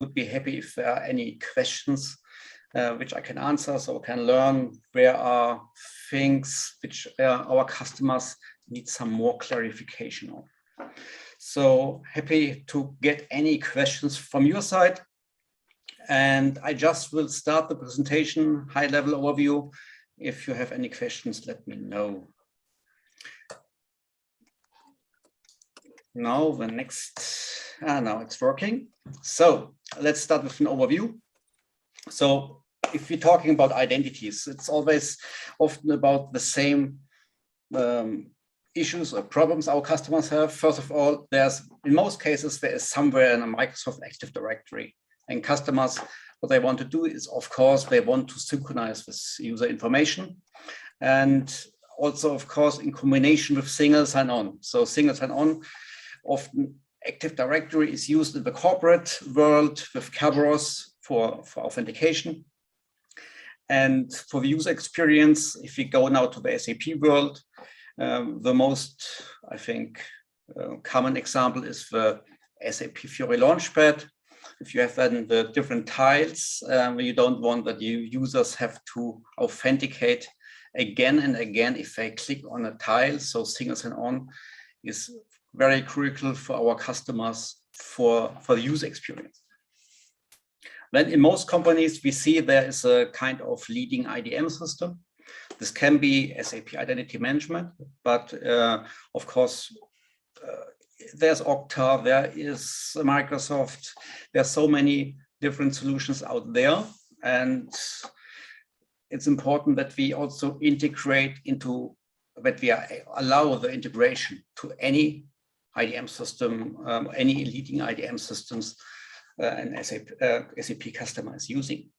would be happy if there are any questions which I can answer, so I can learn where are things which our customers need some more clarification on. So happy to get any questions from your side. And I just will start the presentation, high-level overview. If you have any questions, let me know. Now the next, now it's working. So let's start with an overview. So if we're talking about identities, it's always often about the same issues or problems our customers have. First of all, in most cases, there is somewhere in a Microsoft Active Directory. And customers, what they want to do is, of course, they want to synchronize with user information. And also, of course, in combination with single sign-on. So single sign-on, often Active Directory is used in the corporate world with Kerberos for authentication. And for the user experience, if we go now to the SAP world, the most, I think, common example is the SAP Fiori Launchpad. If you have then the different tiles, you don't want that users have to authenticate again and again if they click on a tile. So single sign-on is very critical for our customers for the user experience. Then in most companies, we see there is a kind of leading IDM system. This can be SAP Identity Management, but of course, there's Okta, there is Microsoft, there's so many different solutions out there. And it's important that we also integrate that we allow the integration to any IDM system, any leading IDM systems an SAP customer is using.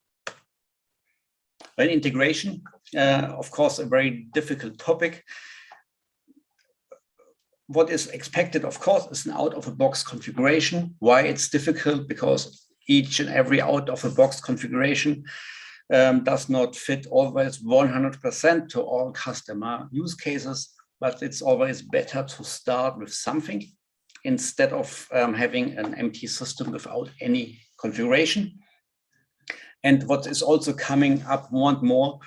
Then integration, of course, a very difficult topic. What is expected, of course, is an out-of-the-box configuration. Why it's difficult? Because each and every out-of-the-box configuration does not fit always 100% to all customer use cases, but it's always better to start with something instead of having an empty system without any configuration. And what is also coming up more and more,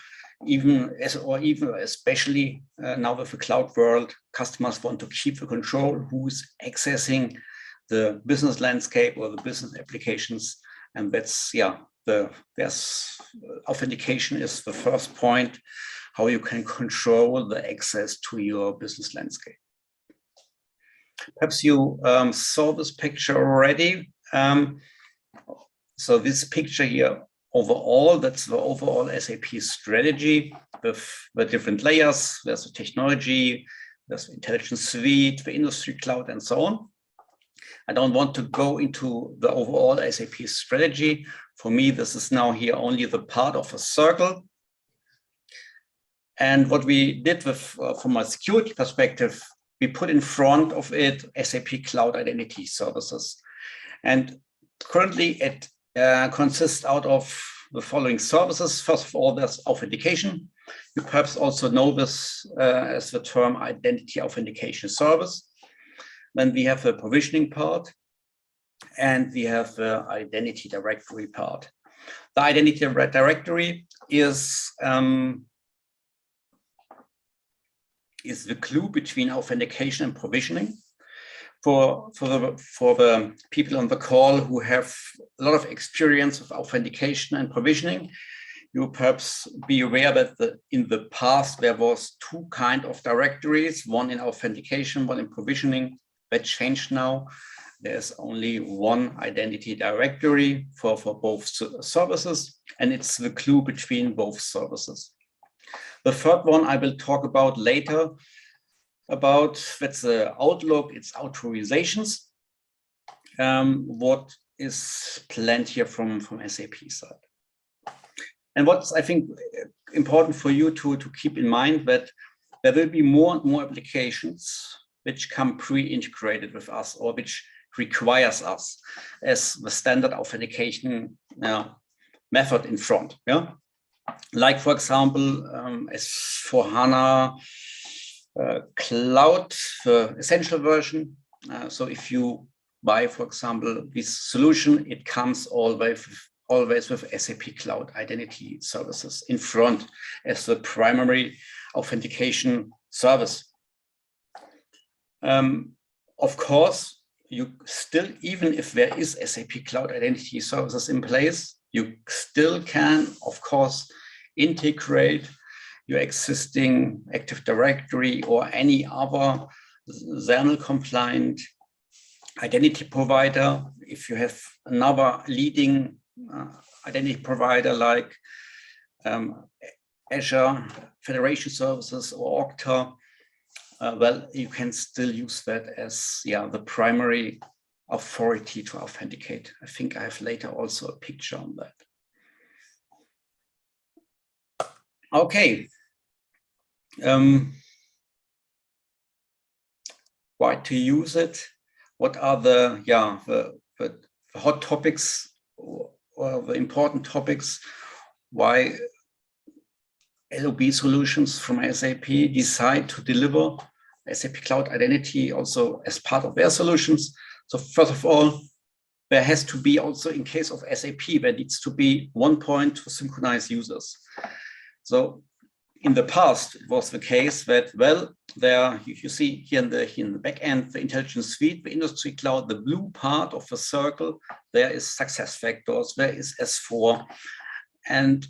even especially now with the cloud world, customers want to keep the control who's accessing the business landscape or the business applications. And that's, authentication is the first point, how you can control the access to your business landscape. Perhaps you saw this picture already. So this picture here, overall, that's the overall SAP strategy with the different layers. There's the technology, there's the intelligence suite, the industry cloud, and so on. I don't want to go into the overall SAP strategy. For me, this is now here only the part of a circle. And what we did with, from a security perspective, we put in front of it SAP Cloud Identity Services. And currently it consists out of the following services. First of all, there's authentication. You perhaps also know this as the term Identity Authentication Service. Then we have the provisioning part, and we have the Identity Directory part. The Identity Directory is the glue between authentication and provisioning. For the people on the call who have a lot of experience with authentication and provisioning, you perhaps be aware that in the past there was two kinds of directories, one in authentication, one in provisioning. That changed now. There's only one identity directory for both services, and it's the glue between both services. The third one I will talk about later, that's the outlook, it's authorizations. What is planned here from SAP side. And what's, I think, important for you to keep in mind that there will be more and more applications which come pre-integrated with us or which requires us as the standard authentication method in front. Yeah? Like, for example, as for HANA Cloud, the essential version. So if you buy, for example, this solution, it comes always with SAP Cloud Identity Services in front as the primary authentication service. Of course, you still, even if there is SAP Cloud Identity Services in place, you still can, of course, integrate your existing Active Directory or any other XAML compliant identity provider. If you have another leading identity provider like Azure Federation Services or Okta, well, you can still use that as the primary authority to authenticate. I think I have later also a picture on that. Okay. Why to use it? What are the hot topics or the important topics? Why LOB solutions from SAP decide to deliver SAP Cloud Identity also as part of their solutions? So first of all, there has to be also, in case of SAP, there needs to be one point to synchronize users. So in the past, it was the case that, well, there you see here in the back end, the intelligence suite, the industry cloud, the blue part of the circle, there is SuccessFactors, there is S4, and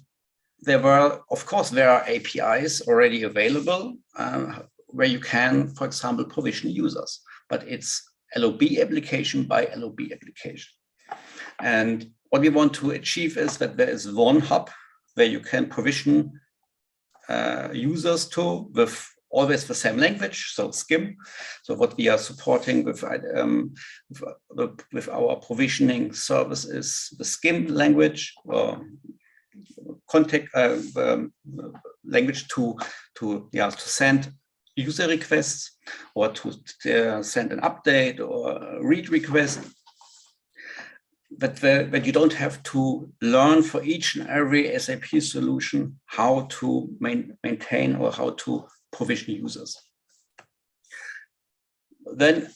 there were, of course, there are APIs already available where you can, for example, provision users, but it's LOB application by LOB application. And what we want to achieve is that there is one hub where you can provision users to with always the same language, so SCIM. So what we are supporting with our provisioning service is the SCIM language, contact language to send user requests or to send an update or a read request. But you don't have to learn for each and every SAP solution how to maintain or how to provision users. Then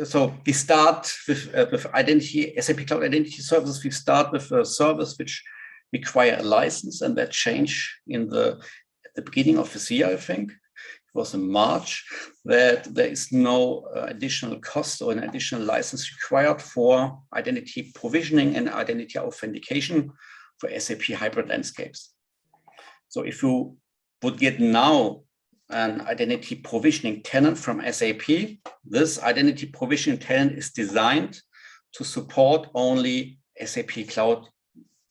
so we start with identity, SAP Cloud Identity Services. We start with a service which require a license, and that changed at the beginning of this year, I think. It was in March, that there is no additional cost or an additional license required for identity provisioning and identity authentication for SAP hybrid landscapes. So if you would get now an identity provisioning tenant from SAP, this identity provisioning tenant is designed to support only SAP Cloud,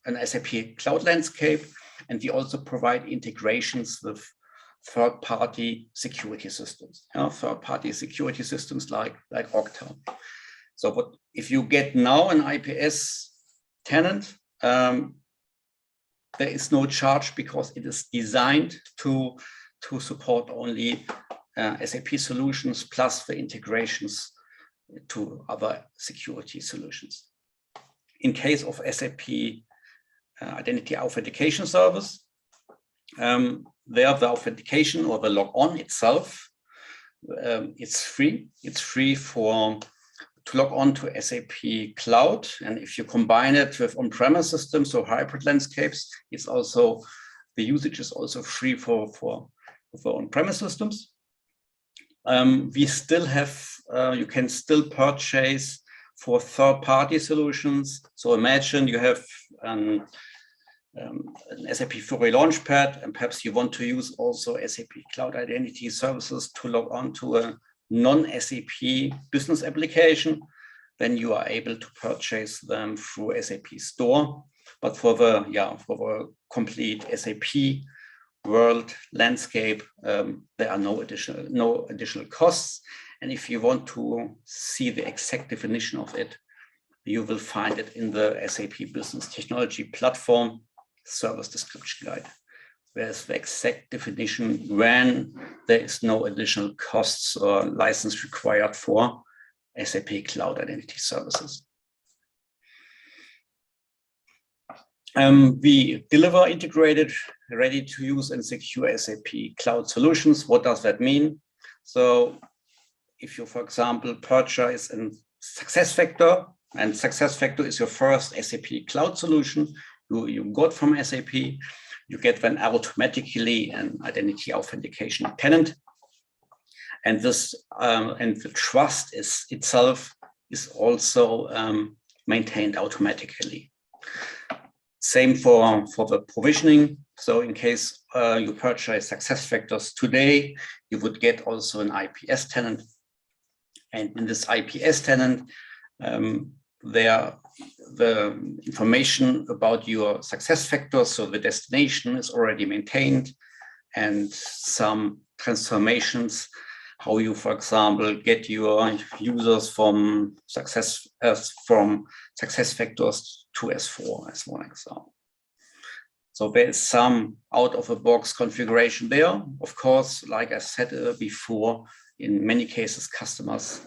an SAP Cloud landscape, and we also provide integrations with third-party security systems, third-party security systems like Okta. So if you get now an IPS tenant, there is no charge because it is designed to support only SAP solutions plus the integrations to other security solutions. In case of SAP Identity Authentication Service, there the authentication or the log-on itself, it's free. It's free to log on to SAP Cloud, and if you combine it with on-premise systems or hybrid landscapes, it's also, the usage is also free for on-premise systems. We still have, you can still purchase for third-party solutions. So imagine you have an SAP Fiori Launchpad, and perhaps you want to use also SAP Cloud Identity Services to log on to a non-SAP business application, then you are able to purchase them through SAP Store. But for the complete SAP world landscape, there are no additional costs. And if you want to see the exact definition of it, you will find it in the SAP Business Technology Platform Service Description Guide. There's the exact definition when there is no additional costs or license required for SAP Cloud Identity Services. We deliver integrated, ready-to-use and secure SAP cloud solutions. What does that mean? So if you, for example, purchase a SuccessFactors, and SuccessFactors is your first SAP cloud solution you got from SAP, you get then automatically an identity authentication tenant. And this and the trust itself is also maintained automatically. Same for the provisioning. So in case you purchase SuccessFactors today, you would get also an IPS tenant. And in this IPS tenant, the information about your SuccessFactors, so the destination, is already maintained, and some transformations, how you, for example, get your users from SuccessFactors to S4 as one example. So there is some out-of-the-box configuration there. Of course, like I said before, in many cases, customers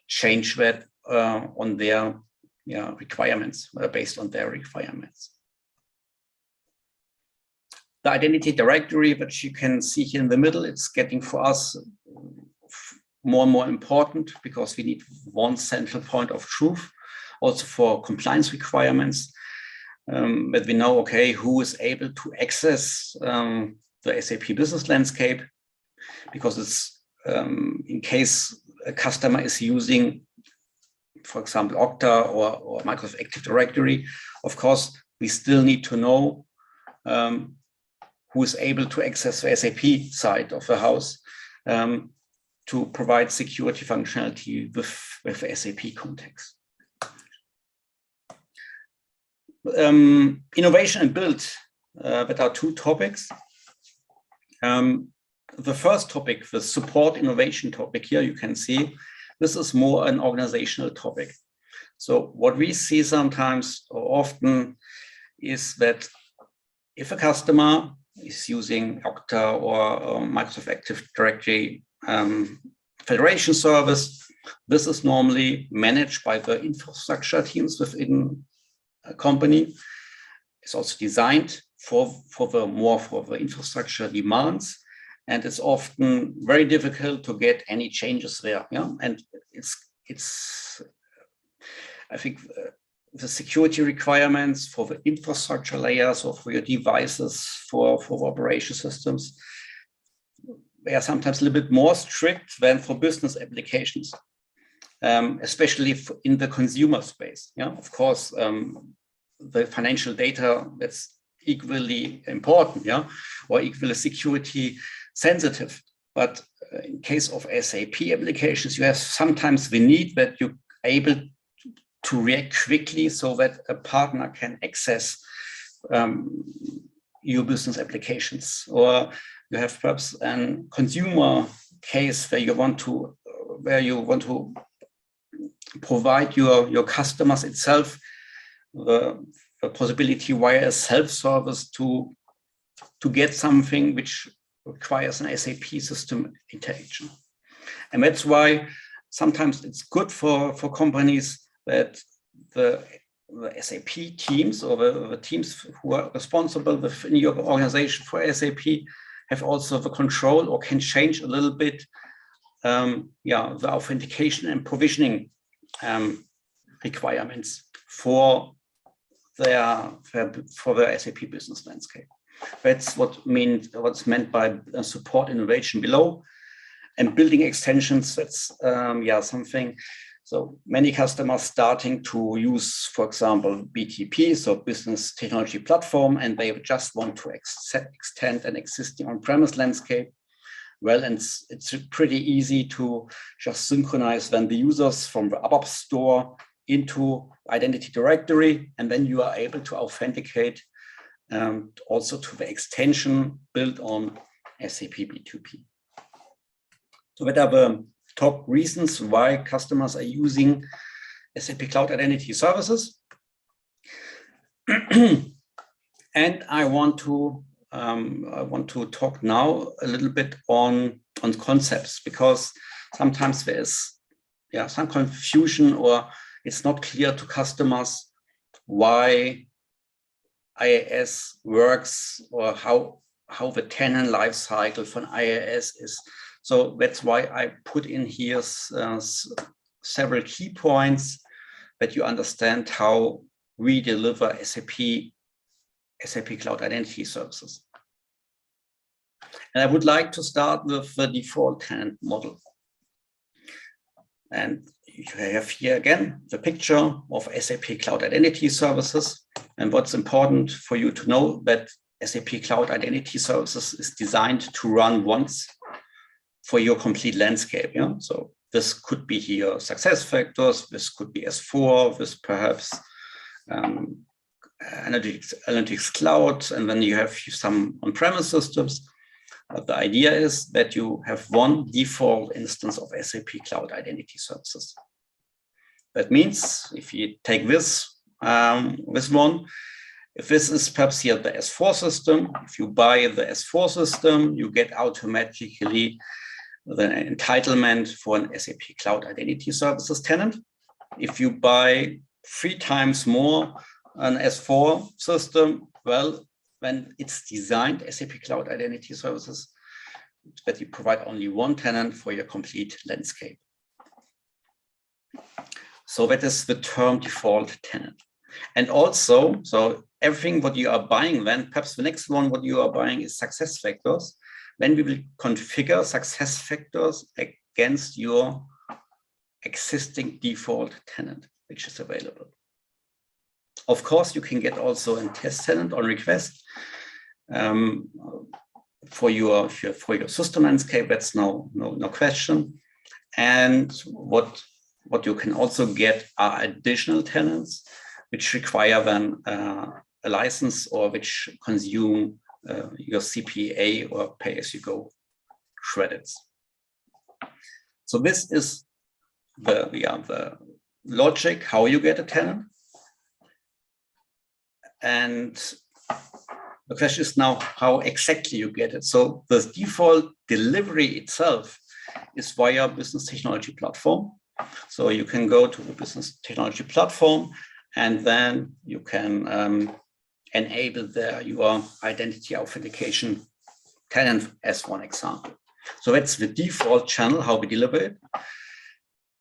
change that on their requirements, based on their requirements. The identity directory, which you can see here in the middle, it's getting for us more and more important because we need one central point of truth, also for compliance requirements, that we know, okay, who is able to access the SAP business landscape, because it's in case a customer is using, for example, Okta or Microsoft Active Directory, of course, we still need to know who is able to access the SAP side of the house to provide security functionality with SAP context. Innovation and build, that are two topics. The first topic, the support innovation topic here, you can see, this is more an organizational topic. So what we see sometimes or often is that if a customer is using Okta or Microsoft Active Directory Federation service, this is normally managed by the infrastructure teams within a company. It's also designed for the infrastructure demands, and it's often very difficult to get any changes there. Yeah, and it's I think the security requirements for the infrastructure layers or for your devices for operation systems, they are sometimes a little bit more strict than for business applications, especially in the consumer space. Yeah, of course, the financial data, that's equally important, yeah, or equally security sensitive. But in case of SAP applications, you have sometimes the need that you're able to react quickly so that a partner can access your business applications, or you have perhaps a consumer case where you want to provide your customers itself the possibility via a self-service to get something which requires an SAP system interaction. And that's why sometimes it's good for companies that the SAP teams or the teams who are responsible within your organization for SAP have also the control or can change a little bit the authentication and provisioning requirements for their SAP business landscape. That's what's meant by support innovation below. And building extensions, that's something. So many customers starting to use, for example, BTP, so Business Technology Platform, and they just want to extend an existing on-premise landscape. Well, and it's pretty easy to just synchronize then the users from the ABAP store into identity directory, and then you are able to authenticate also to the extension built on SAP B2P. So that are the top reasons why customers are using SAP Cloud Identity Services. And I want to talk now a little bit on concepts, because sometimes there is some confusion, or it's not clear to customers why IaaS works, or how the tenant life cycle for an IaaS is. So that's why I put in here several key points that you understand how we deliver SAP Cloud Identity Services. And I would like to start with the default tenant model. And you have here again the picture of SAP Cloud Identity Services. And what's important for you to know that SAP Cloud Identity Services is designed to run once for your complete landscape. Yeah? So this could be here SuccessFactors, this could be S4, this perhaps Analytics Cloud, and then you have some on-premise systems. But the idea is that you have one default instance of SAP Cloud Identity Services. That means if you take this one, if this is perhaps here the S4 system, if you buy the S4 system, you get automatically the entitlement for an SAP Cloud Identity Services tenant. If you buy 3 times more an S4 system, well, when it's designed SAP Cloud Identity Services, that you provide only one tenant for your complete landscape. So that is the term default tenant. And also, so everything what you are buying then, perhaps the next one what you are buying is SuccessFactors. Then we will configure SuccessFactors against your existing default tenant, which is available. Of course, you can get also a test tenant on request for your system landscape. That's no question. And what you can also get are additional tenants, which require then a license or which consume your CPA or pay-as-you-go credits. So this is the logic how you get a tenant. And the question is now how exactly you get it. So the default delivery itself is via Business Technology Platform. So you can go to the Business Technology Platform and then you can enable there your identity authentication tenant as one example. So that's the default channel, how we deliver it.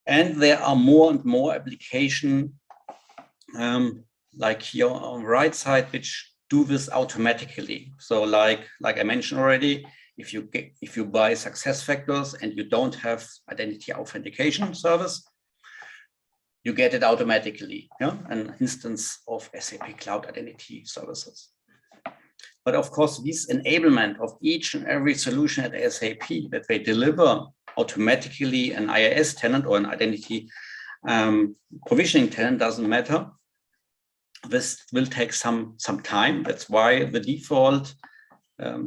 And there are more and more applications like here on the right side, which do this automatically. So like I mentioned already, if you buy SuccessFactors and you don't have identity authentication service, you get it automatically, yeah? An instance of SAP Cloud Identity Services. But of course, this enablement of each and every solution at SAP that they deliver automatically an IaaS tenant or an identity provisioning tenant doesn't matter. This will take some time. That's why the default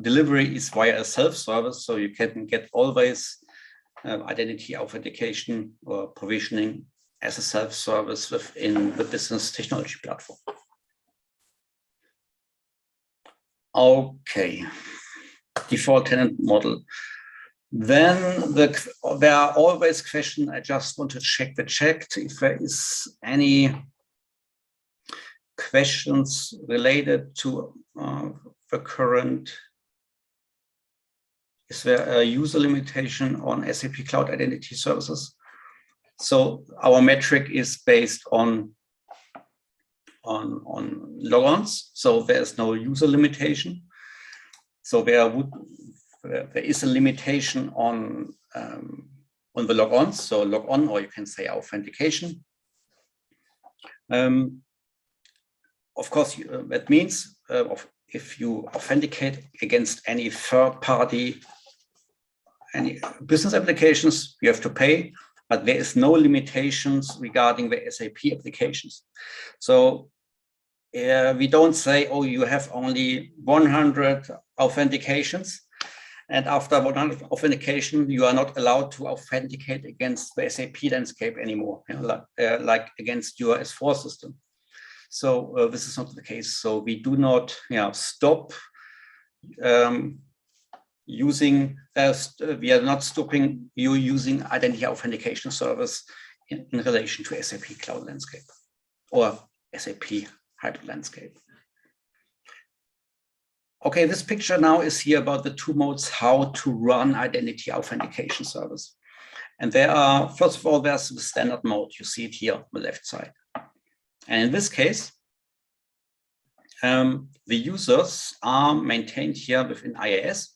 delivery is via a self-service, so you can get always identity authentication or provisioning as a self-service within the Business Technology Platform. Okay, default tenant model. Then there are always questions. I just want to check if there is any questions related to the current. Is there a user limitation on SAP Cloud Identity Services? So our metric is based on logons, so there is no user limitation. So there is a limitation on the logons, so logon, or you can say authentication. Of course, that means if you authenticate against any third party, any business applications, you have to pay, but there is no limitations regarding the SAP applications. So we don't say, oh, you have only 100 authentications, and after 100 authentication, you are not allowed to authenticate against the SAP landscape anymore, you know, like against your S4 system. So this is not the case. So we do not stop using, we are not stopping you using identity authentication service in relation to SAP Cloud Landscape or SAP Hybrid Landscape. Okay, this picture now is here about the two modes how to run identity authentication service. And there are, first of all, there's the standard mode. You see it here on the left side. And in this case, the users are maintained here within IIS.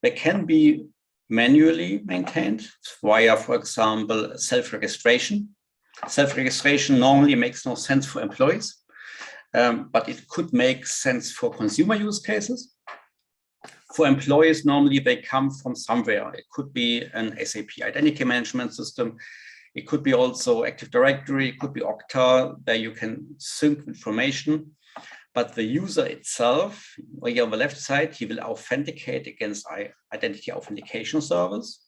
They can be manually maintained via, for example, self-registration. Self-registration normally makes no sense for employees, but it could make sense for consumer use cases. For employees, normally they come from somewhere. It could be an SAP identity management system. It could be also Active Directory. It could be Okta, there you can sync information. But the user itself, here on the left side, he will authenticate against identity authentication service.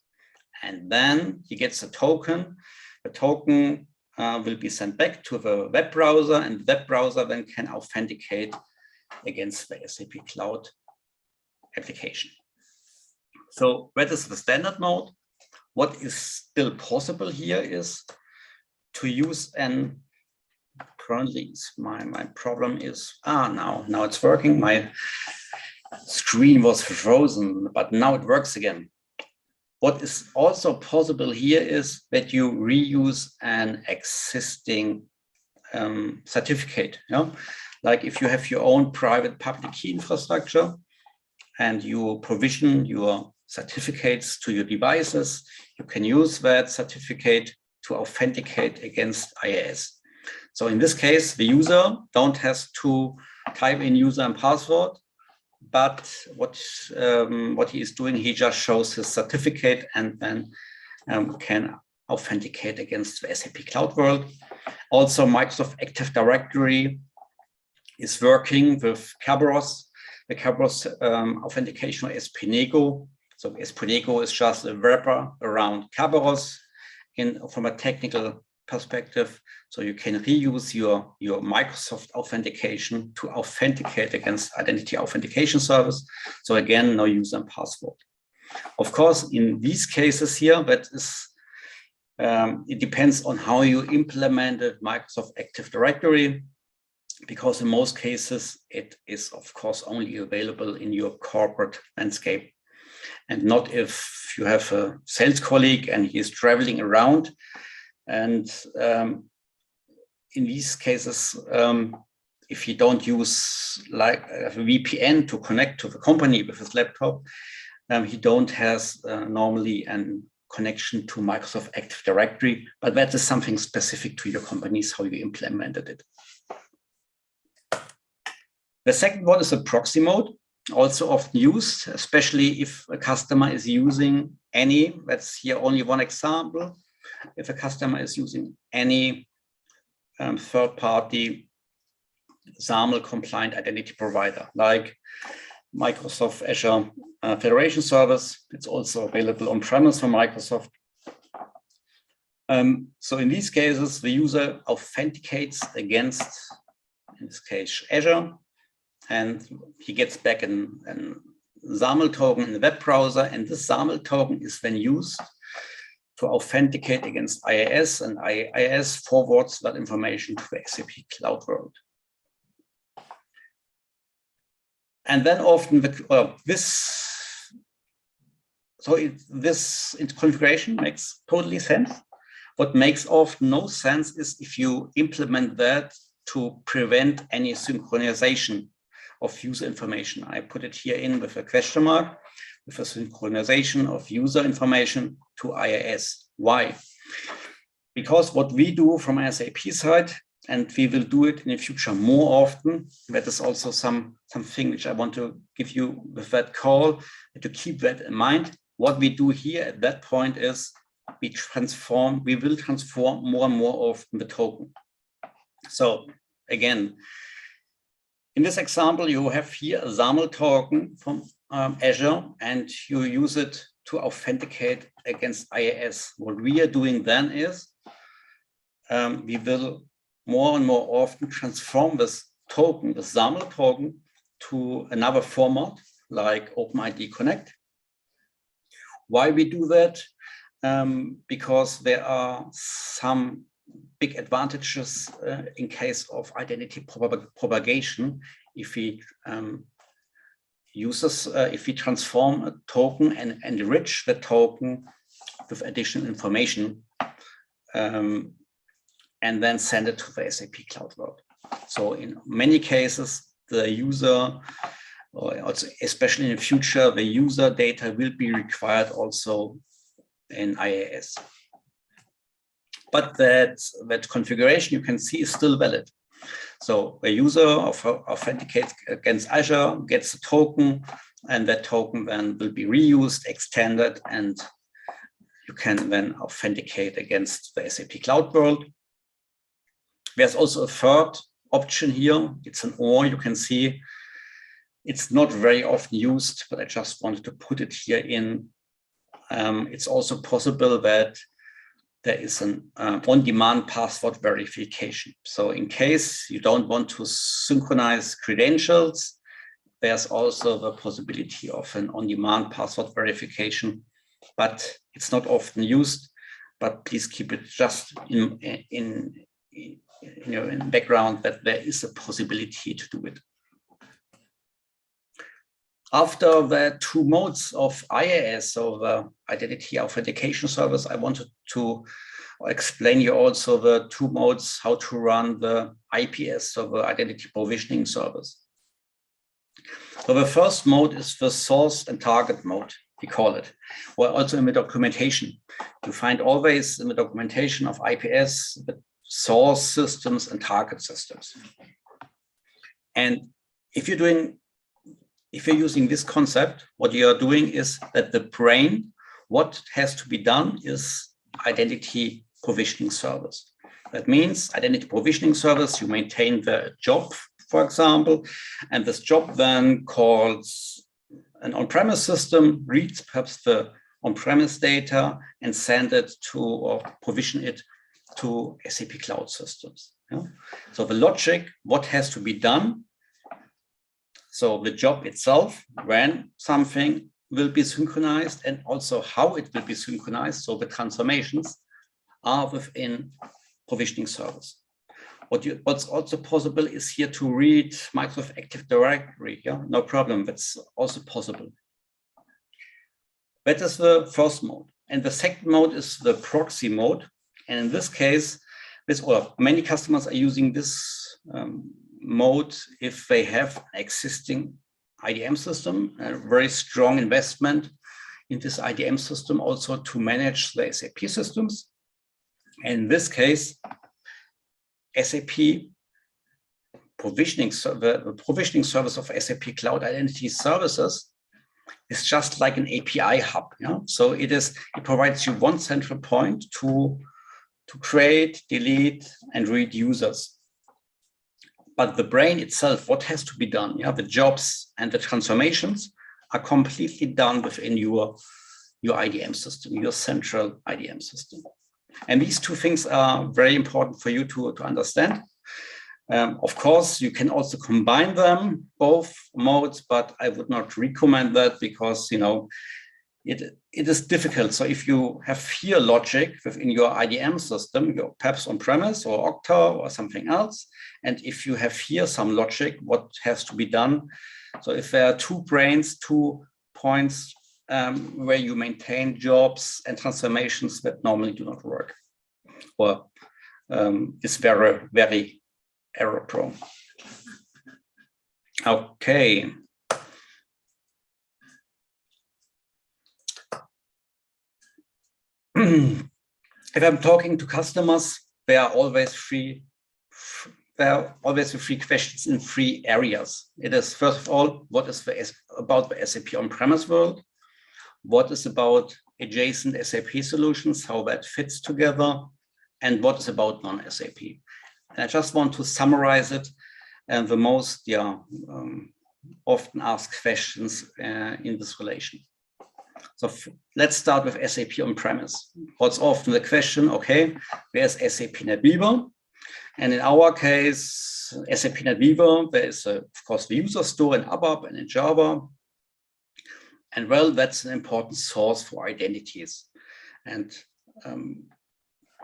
And then he gets a token. The token will be sent back to the web browser, and the web browser then can authenticate against the SAP Cloud application. So that is the standard mode. What is still possible here is to use an, currently my problem is, now it's working. My screen was frozen, but now it works again. What is also possible here is that you reuse an existing certificate. Like if you have your own private public key infrastructure and you provision your certificates to your devices, you can use that certificate to authenticate against IIS. So in this case, the user don't have to type in user and password, but what he is doing, he just shows his certificate and then can authenticate against the SAP Cloud World. Also, Microsoft Active Directory is working with Kerberos. The Kerberos authentication or SPNego. So SPNego is just a wrapper around Kerberos from a technical perspective. So you can reuse your Microsoft authentication to authenticate against identity authentication service. So again, no user and password. Of course, in these cases here, that is, it depends on how you implemented Microsoft Active Directory, because in most cases, it is of course only available in your corporate landscape, and not if you have a sales colleague and he is traveling around. And in these cases, if you don't use like a VPN to connect to the company with his laptop, he don't has normally a connection to Microsoft Active Directory, but that is something specific to your companies, how you implemented it. The second one is a proxy mode, also often used, especially if a customer is using any, that's here only one example, if a customer is using any third-party XAML compliant identity provider, like Microsoft Azure Federation Service. It's also available on-premise from Microsoft. So in these cases, the user authenticates against, in this case, Azure, and he gets back an XAML token in the web browser, and this XAML token is then used to authenticate against IIS, and IIS forwards that information to the SAP Cloud World. And then often this configuration makes totally sense. What makes often no sense is if you implement that to prevent any synchronization of user information. I put it here in with a question mark, with a synchronization of user information to IIS. Why? Because what we do from SAP side, and we will do it in the future more often, that is also something which I want to give you with that call, to keep that in mind. What we do here at that point is we will transform more and more often the token. So again, in this example, you have here a XAML token from Azure, and you use it to authenticate against IIS. What we are doing then is we will more and more often transform this token, the XAML token, to another format like OpenID Connect. Why we do that? Because there are some big advantages in case of identity propagation if we uses, if we transform a token and enrich the token with additional information, and then send it to the SAP Cloud World. So in many cases, the user, or also especially in the future, the user data will be required also in IaaS. But that configuration, you can see, is still valid. So the user authenticates against Azure, gets a token, and that token then will be reused, extended, and you can then authenticate against the SAP Cloud World. There's also a third option here. It's an OR. You can see it's not very often used, but I just wanted to put it here in. It's also possible that there is an on-demand password verification. So in case you don't want to synchronize credentials, there's also the possibility of an on-demand password verification, but it's not often used. But please keep it just in background that there is a possibility to do it. After the two modes of IaaS, so the identity authentication service, I wanted to explain you also the two modes, how to run the IPS, so the identity provisioning service. So the first mode is the source and target mode, we call it, or also in the documentation. You find always in the documentation of IPS the source systems and target systems. And if you're using this concept, what you are doing is that the brain, what has to be done is identity provisioning service. That means identity provisioning service, you maintain the job, for example, and this job then calls an on-premise system, reads perhaps the on-premise data and send it to, or provision it to SAP Cloud systems. Yeah? So the logic, what has to be done. So the job itself, when something will be synchronized, and also how it will be synchronized. So the transformations are within provisioning service. What's also possible is here to read Microsoft Active Directory. Yeah, no problem. That's also possible. That is the first mode. And the second mode is the proxy mode. And in this case, many customers are using this mode if they have an existing IDM system, a very strong investment in this IDM system also to manage the SAP systems. And in this case, SAP provisioning, the provisioning service of SAP Cloud Identity Services is just like an API hub. Yeah? So it provides you one central point to create, delete, and read users. But the brain itself, what has to be done? Yeah, the jobs and the transformations are completely done within your IDM system, your central IDM system. And these two things are very important for you to understand. Of course, you can also combine them, both modes, but I would not recommend that because, it is difficult. So if you have here logic within your IDM system, perhaps on-premise or Okta or something else, and if you have here some logic, what has to be done? So if there are two brains, 2 points where you maintain jobs and transformations that normally do not work, or is very, very error prone. Okay. If I'm talking to customers, there are always three questions in 3 areas. It is, first of all, what is about the SAP on-premise world? What is about adjacent SAP solutions, how that fits together? And what is about non-SAP? And I just want to summarize it and the most often asked questions in this relation. So let's start with SAP on-premise. What's often the question, okay, where's SAP NetWeaver? And in our case, SAP NetWeaver, there is, of course, the user store in ABAP and in Java. And well, that's an important source for identities. And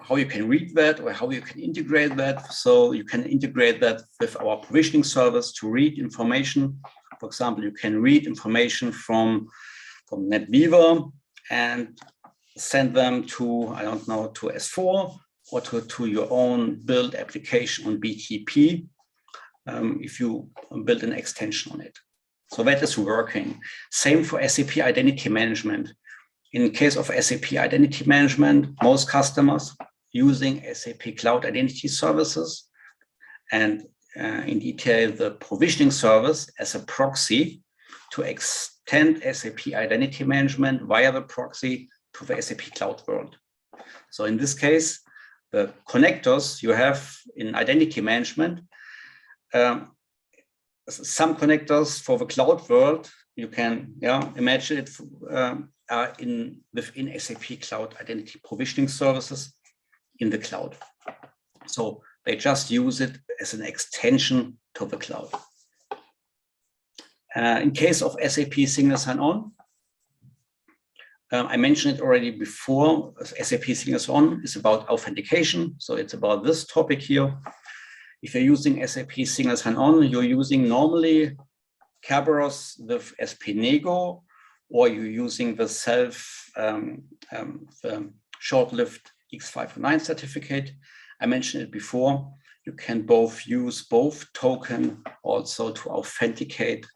how you can read that or how you can integrate that. So you can integrate that with our provisioning service to read information For example, you can read information from NetWeaver and send them to, I don't know, to S4 or to your own build application on BTP if you build an extension on it. So that is working. Same for SAP Identity Management. In case of SAP Identity Management, most customers using SAP Cloud Identity Services and in detail the provisioning service as a proxy to extend SAP Identity Management via the proxy to the SAP Cloud world. So in this case, the connectors you have in Identity Management, some connectors for the cloud world, you can imagine it are within SAP Cloud Identity Provisioning Services in the cloud. So they just use it as an extension to the cloud. In case of SAP Single Sign-On, I mentioned it already before, SAP Single Sign-On is about authentication. So it's about this topic here. If you're using SAP Single Sign-On, you're using normally Kerberos with SP-Nego, or you're using the short-lived X509 certificate. I mentioned it before. You can use both token also to authenticate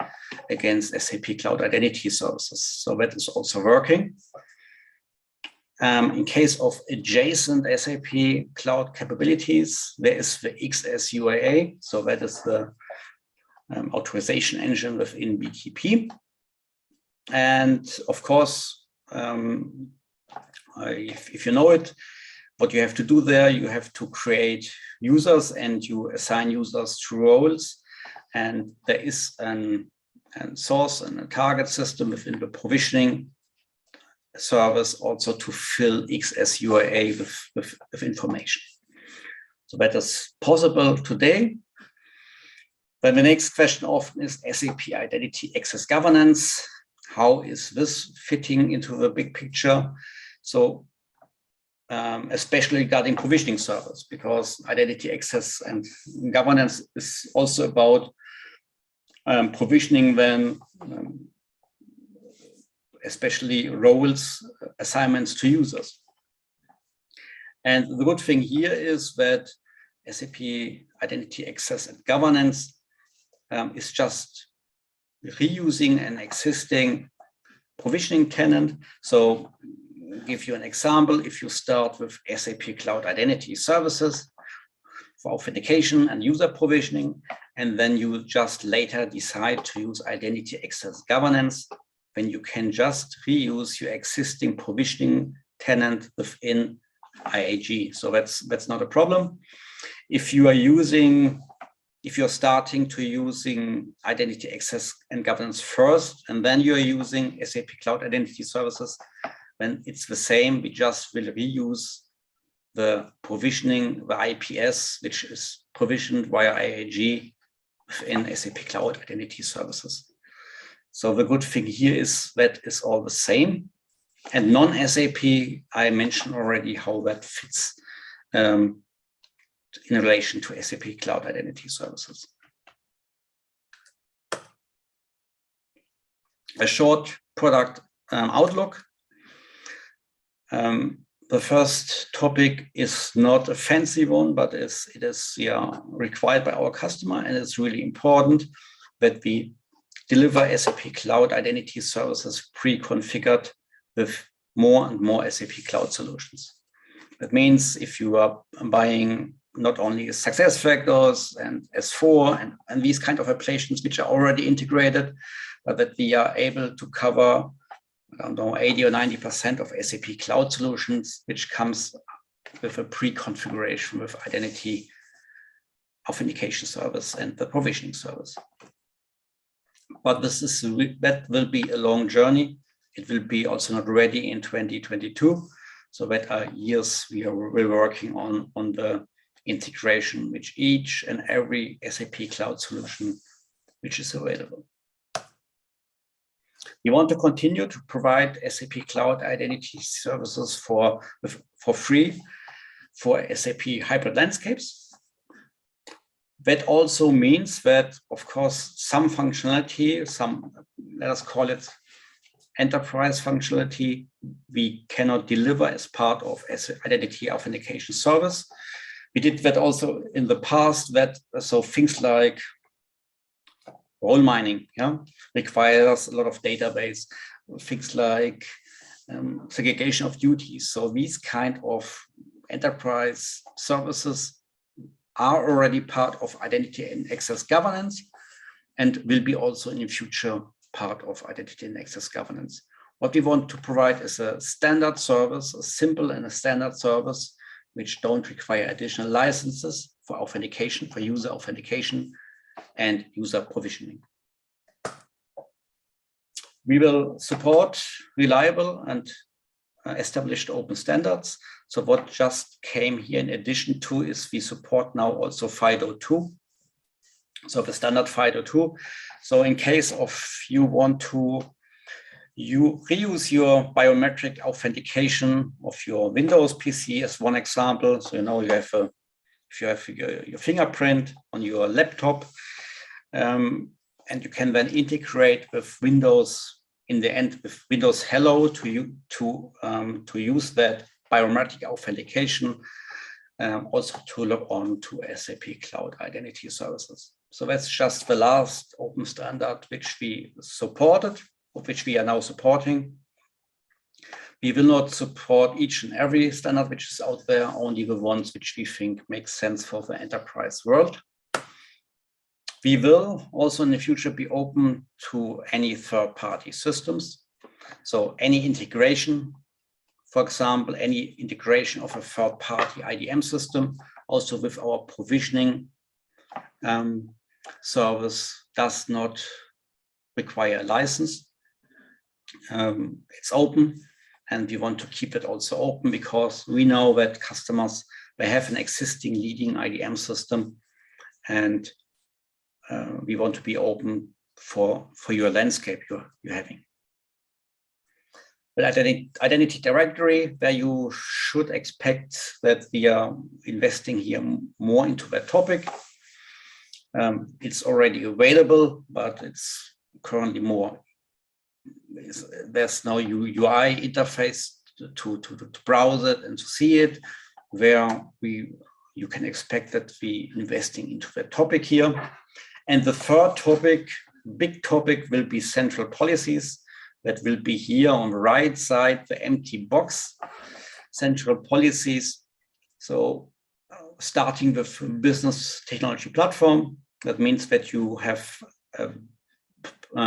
against SAP Cloud Identity Services. So that is also working. In case of adjacent SAP Cloud capabilities, there is the XSUAA. So that is the authorization engine within BTP. And of course, if you know it, what you have to do there, you have to create users and you assign users to roles. And there is a source and a target system within the provisioning service also to fill XSUAA with information. So that is possible today. Then the next question often is SAP Identity Access Governance. How is this fitting into the big picture? So especially regarding provisioning servers, because identity access and governance is also about provisioning then especially roles, assignments to users. And the good thing here is that SAP Identity Access and Governance is just reusing an existing provisioning tenant. So I'll give you an example. If you start with SAP Cloud Identity Services for authentication and user provisioning, and then you just later decide to use Identity Access Governance, then you can just reuse your existing provisioning tenant within IAG. So that's not a problem. If you're starting to using Identity Access and Governance first, and then you're using SAP Cloud Identity Services, then it's the same. We just will reuse the provisioning, the IPS, which is provisioned via IAG within SAP Cloud Identity Services. So the good thing here is that it's all the same. And non-SAP, I mentioned already how that fits in relation to SAP Cloud Identity Services. A short product outlook. The first topic is not a fancy one, but it is required by our customer, and it's really important that we deliver SAP Cloud Identity Services pre-configured with more and more SAP Cloud solutions. That means if you are buying not only SuccessFactors and S4 and these kind of applications which are already integrated, but that we are able to cover, I don't know, 80 or 90% of SAP Cloud solutions, which comes with a pre-configuration with Identity Authentication Service and the provisioning service. But that will be a long journey. It will be also not ready in 2022. So that are years we're working on the integration with each and every SAP Cloud solution which is available. We want to continue to provide SAP Cloud Identity Services for free for SAP hybrid landscapes. That also means that, of course, some functionality, let us call it enterprise functionality, we cannot deliver as part of identity authentication service. We did that also in the past, so things like role mining, requires a lot of database, things like segregation of duties. So these kind of enterprise services are already part of identity and access governance and will be also in the future part of identity and access governance. What we want to provide is a standard service, a simple and a standard service, which don't require additional licenses for authentication, for user authentication and user provisioning. We will support reliable and established open standards. So what just came here in addition to is we support now also FIDO2. So the standard FIDO2. So in case of you want to reuse your biometric authentication of your Windows PC as one example. So you have if you have your fingerprint on your laptop, and you can then integrate with Windows in the end with Windows Hello to use that biometric authentication also to log on to SAP Cloud Identity Services. So that's just the last open standard which we supported, of which we are now supporting. We will not support each and every standard which is out there, only the ones which we think make sense for the enterprise world. We will also in the future be open to any third-party systems. So any integration, for example, any integration of a third-party IDM system, also with our provisioning service, does not require a license. It's open, and we want to keep it also open because we know that customers, they have an existing leading IDM system, and we want to be open for your landscape you're having. But identity directory, where you should expect that we are investing here more into that topic. It's already available, but it's currently more. There's no UI interface to browse it and to see it, where you can expect that we investing into that topic here. And the third topic, big topic, will be central policies. That will be here on the right side, the empty box, central policies. So starting with business technology platform, that means that you have a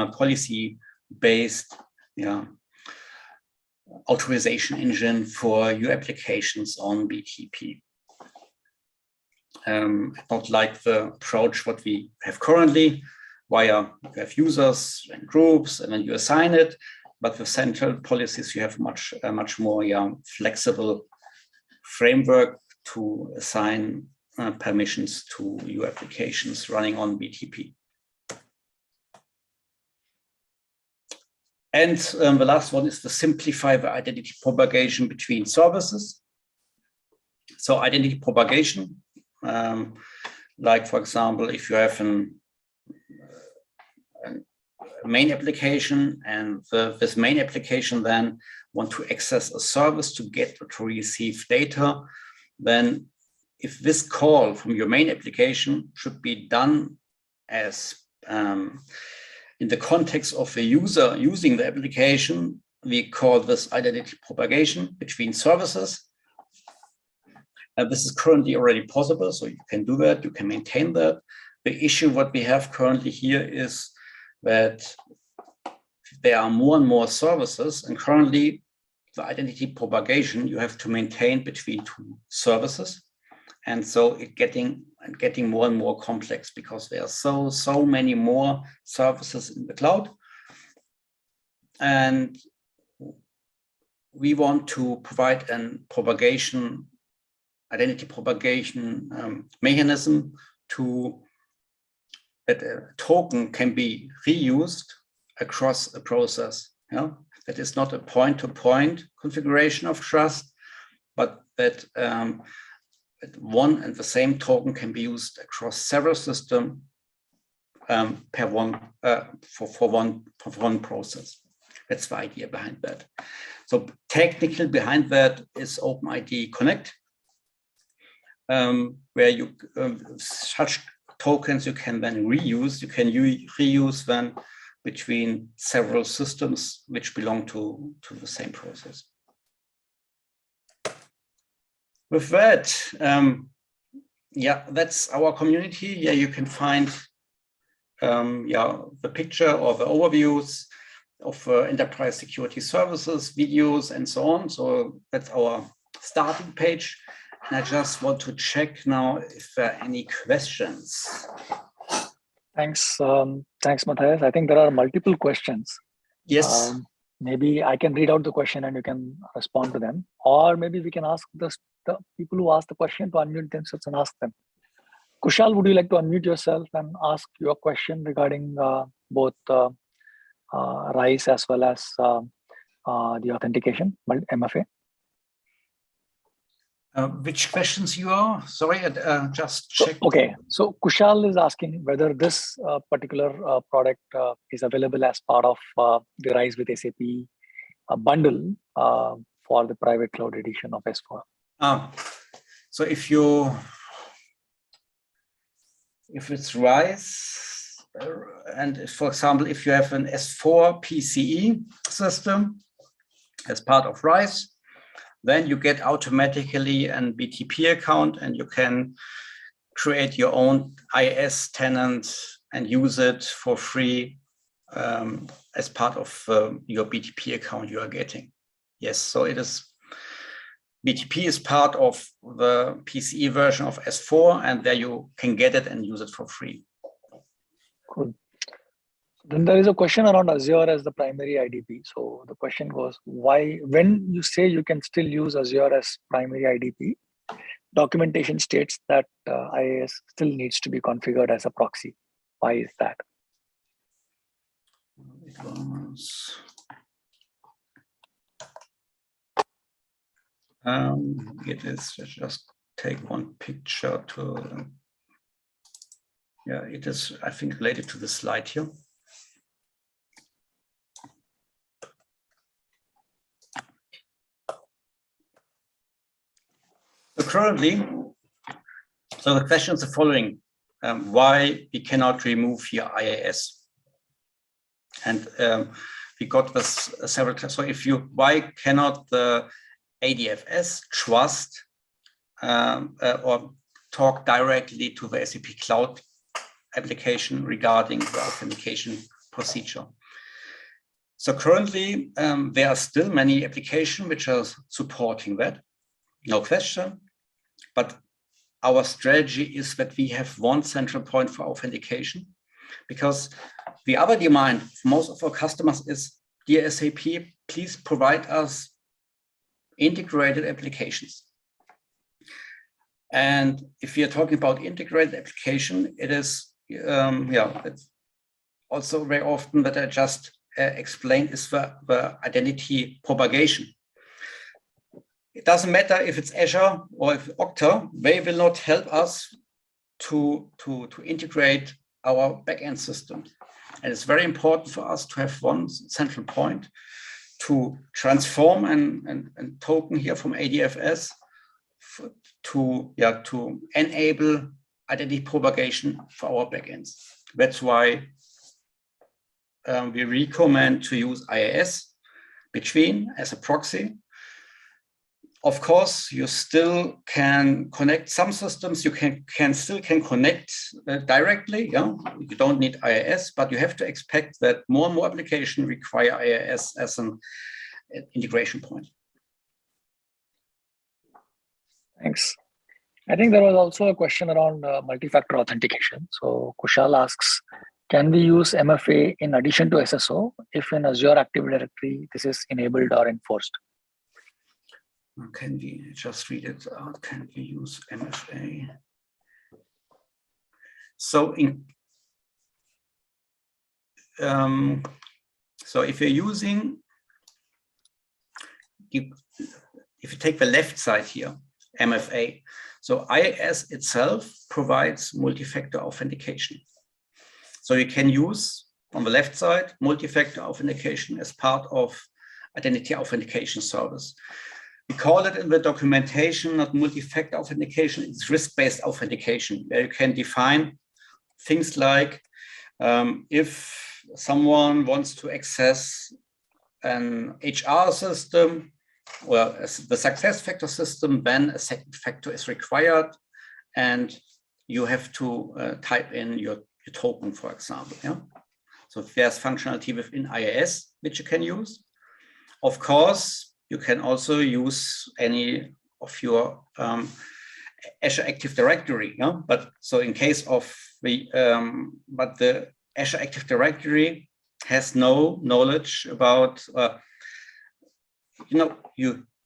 policy-based authorization engine for your applications on BTP. Not like the approach what we have currently, where you have users and groups and then you assign it, but with central policies you have much more flexible framework to assign permissions to your applications running on BTP. And the last one is to simplify the identity propagation between services. So identity propagation, like for example, if you have a main application and this main application then want to access a service to get or to receive data, then if this call from your main application should be done as in the context of the user using the application, we call this identity propagation between services. This is currently already possible, so you can do that, you can maintain that. The issue what we have currently here is that there are more and more services, and currently the identity propagation you have to maintain between two services. And so it's getting more and more complex because there are so many more services in the cloud. And we want to provide an identity propagation mechanism that a token can be reused across a process. That is not a point-to-point configuration of trust, but that one and the same token can be used across several systems for one process. That's the idea behind that. So technically behind that is OpenID Connect, where you such tokens you can then reuse. You can reuse them between several systems which belong to the same process. With that, yeah, that's our community. Yeah, you can find yeah, the picture or the overviews of enterprise security services, videos, and so on. So that's our starting page. And I just want to check now if there are any questions. Thanks, thanks, Matthias. I think there are multiple questions. Yes. Maybe I can read out the question and you can respond to them, or maybe we can ask the people who ask the question to unmute themselves and ask them. Kushal, would you like to unmute yourself and ask your question regarding both RISE as well as the authentication, MFA? Which questions you are? Sorry, just check. Okay, so Kushal is asking whether this particular product is available as part of the RISE with SAP bundle for the private cloud edition of S4. So if it's RISE, and if, for example, if you have an S4 PCE system as part of RISE, then you get automatically an BTP account and you can create your own IIS tenant and use it for free as part of your BTP account you are getting. Yes, so it is. BTP is part of the PCE version of S4, and there you can get it and use it for free. Cool. Then there is a question around Azure as the primary IDP. So the question goes, why, when you say you can still use Azure as primary IDP, documentation states that IIS still needs to be configured as a proxy. Why is that? It is just take one picture to, yeah, it is, I think, related to the slide here. So currently, so the question is the following, why we cannot remove here IIS? And we got this several times. So if you, why cannot the ADFS trust or talk directly to the SAP Cloud application regarding the authentication procedure? So currently, there are still many applications which are supporting that, no question. But our strategy is that we have one central point for authentication, because the other demand of most of our customers is, dear SAP, please provide us integrated applications. And if we are talking about integrated application, it is, yeah, it's also very often that I just explained is the identity propagation. It doesn't matter if it's Azure or if Okta, they will not help us to integrate our backend systems. And it's very important for us to have one central point to transform and token here from ADFS to enable identity propagation for our backends. That's why we recommend to use IIS between as a proxy. Of course, you still can connect some systems. You still can connect directly. Yeah, you don't need IIS, but you have to expect that more and more applications require IIS as an integration point. Thanks. I think there was also a question around multi-factor authentication. So Kushal asks, can we use MFA in addition to SSO if in Azure Active Directory this is enabled or enforced? Can we just read it out? Can we use MFA? So so if you're using, if you take the left side here, MFA, So IIS itself provides multi-factor authentication. So you can use, on the left side, multi-factor authentication as part of identity authentication service. We call it in the documentation not multi-factor authentication, it's risk-based authentication, where you can define things like if someone wants to access an HR system or the success factor system, then a second factor is required and you have to type in your token, for example. Yeah? So there's functionality within IIS which you can use. Of course, you can also use any of your Azure Active Directory. Yeah? But so in case of the, but the Azure Active Directory has no knowledge about,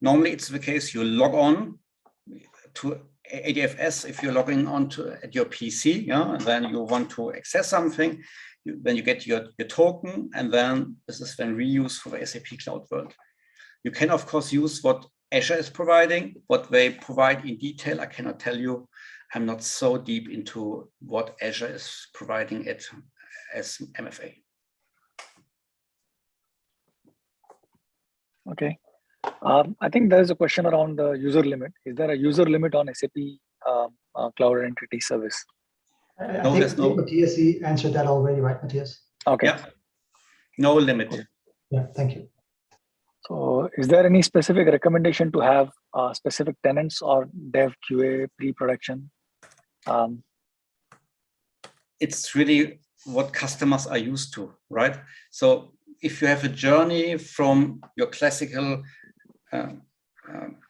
normally it's the case you log on to ADFS if you're logging on to at your PC, yeah, and then you want to access something, then you get your token, and then this is then reused for the SAP Cloud World. You can, of course, use what Azure is providing, what they provide in detail. I cannot tell you. I'm not so deep into what Azure is providing it as MFA. Okay. I think there is a question around the user limit. Is there a user limit on SAP Cloud Entity Service? I think Matthias answered that already, right, Matthias? Okay. Yeah. No limit. Okay. Yeah, thank you. So is there any specific recommendation to have specific tenants or dev QA pre-production? It's really what customers are used to, right? So if you have a journey from your classical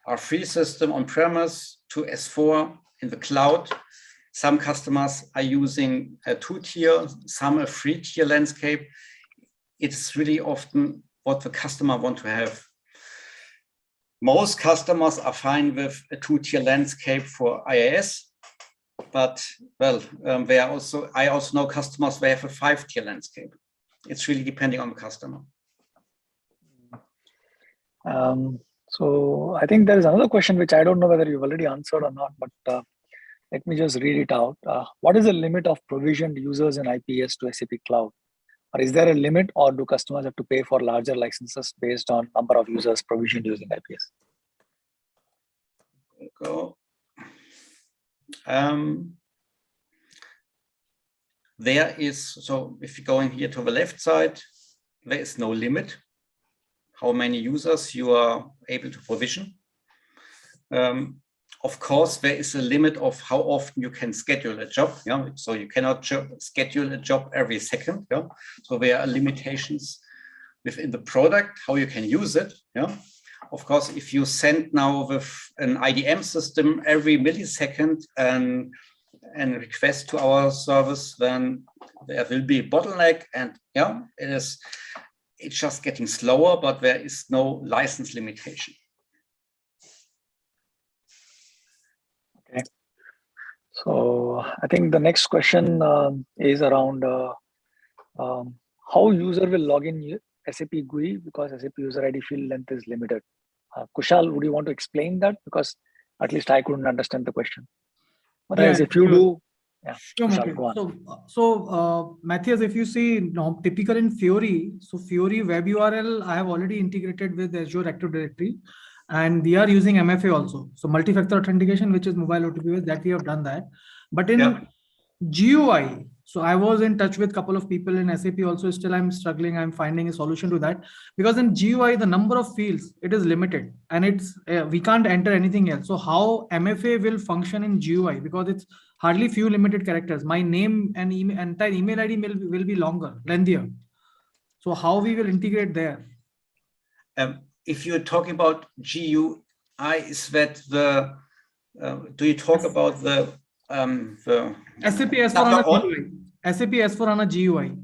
R3 system on-premise to S4 in the cloud, some customers are using a 2-tier, some a 3-tier landscape. It's really often what the customer want to have. Most customers are fine with a 2-tier landscape for IIS, but well, I also know customers who have a 5-tier landscape. It's really depending on the customer. So I think there is another question which I don't know whether you've already answered or not, but let me just read it out. What is the limit of provisioned users in IPS to SAP Cloud? Or is there a limit, or do customers have to pay for larger licenses based on number of users provisioned using IPS? Go. There is, so if you go in here to the left side, there is no limit how many users you are able to provision. Of course, there is a limit of how often you can schedule a job. Yeah? So you cannot schedule a job every second. Yeah? So there are limitations within the product, how you can use it. Yeah? Of course, if you send now with an IDM system every millisecond and request to our service, then there will be a bottleneck, and yeah, it's just getting slower, but there is no license limitation. Okay. So I think the next question is around how user will log in SAP GUI because SAP user ID field length is limited. Kushal, would you want to explain that? Because at least I couldn't understand the question. Otherwise, if you do, yeah. Sure, Kushal, go on. So Matthias, if you see typical in Fiori, so Fiori web URL, I have already integrated with Azure Active Directory, and we are using MFA also. So multi-factor authentication, which is mobile OTP, that we have done that. But in GUI, so I was in touch with a couple of people in SAP also. Still, I'm struggling. I'm finding a solution to that because in GUI, the number of fields, it is limited and it's we can't enter anything else. So how MFA will function in GUI, because it's hardly few limited characters. My name and entire email ID will be longer, lengthier. So how we will integrate there? If you're talking about GUI, is that the, do you talk about the SAP S4HANA GUI. SAP S4HANA GUI.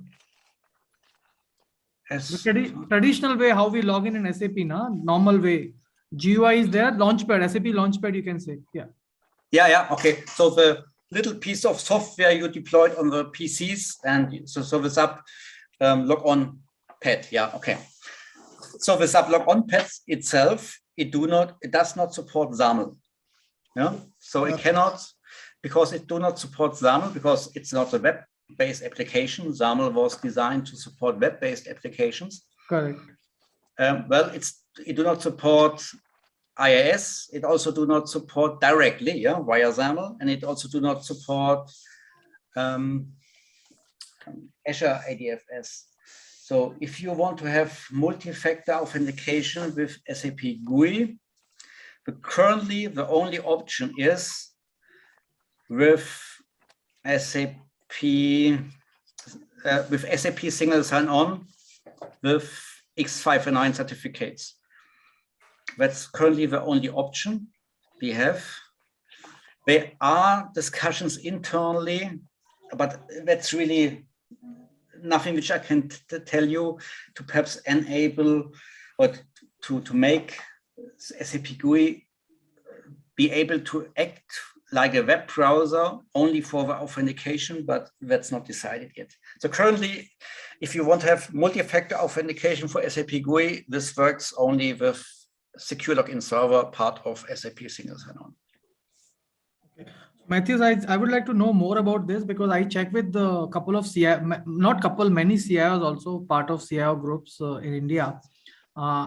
The traditional way how we log in SAP, normal way. GUI is there, Launchpad, SAP Launchpad, you can say. Yeah. Okay. So the little piece of software you deployed on the PCs, and so the SAP log-on pad. Yeah. Okay. So the SAP log-on pads itself, it does not support XAML. Yeah, so it cannot, because it do not support XAML, because it's not a web-based application. XAML was designed to support web-based applications. Correct. Well, it do not support IIS. It also do not support directly, yeah, via XAML, and it also do not support Azure ADFS. So if you want to have multi-factor authentication with SAP GUI, currently the only option is with SAP single sign-on with X509 certificates. That's currently the only option we have. There are discussions internally, but that's really nothing which I can tell you, to perhaps enable or to make SAP GUI be able to act like a web browser only for the authentication, but that's not decided yet. So currently, if you want to have multi-factor authentication for SAP GUI, this works only with secure login server, part of SAP single sign-on. Matthews, I would like to know more about this, because I checked with the couple of many CIOs also part of CIO groups in India.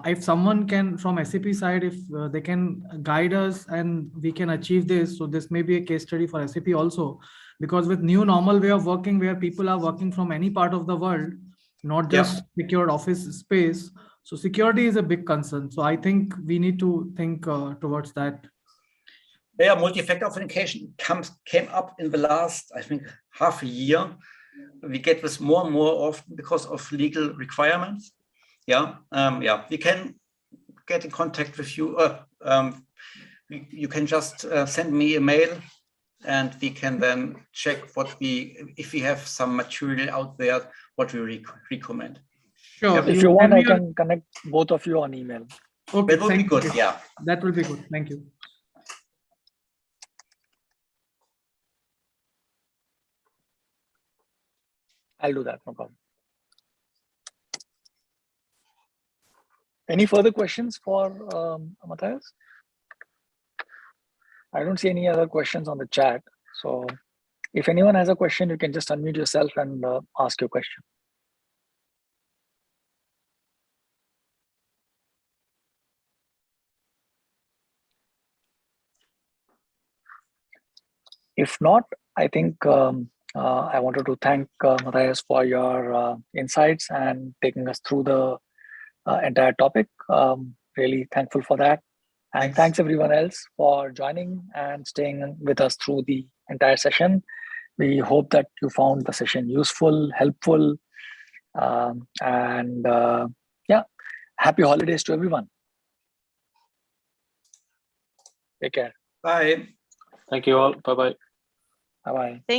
If someone can from SAP side, if they can guide us and we can achieve this, so this may be a case study for SAP also, because with new normal way of working where people are working from any part of the world, not just secured office space. So security is a big concern. So I think we need to think towards that. Yeah, multi-factor authentication came up in the last, I think, half a year. We get this more and more often because of legal requirements. Yeah, we can get in contact with you. You can just send me a mail, and we can then check if we have some material out there, what we recommend. Sure. If you want, I can connect both of you on email. Okay, that would be good. Yeah, that will be good. Thank you. I'll do that, no problem. Any further questions for Matthias? I don't see any other questions on the chat. So if anyone has a question, you can just unmute yourself and ask your question. If not, I think I wanted to thank Matthias for your insights and taking us through the entire topic. Really thankful for that. And thanks everyone else for joining and staying with us through the entire session. We hope that you found the session useful, helpful, and happy holidays to everyone. Take care. bye. Thank you all. Bye-bye. Bye-bye.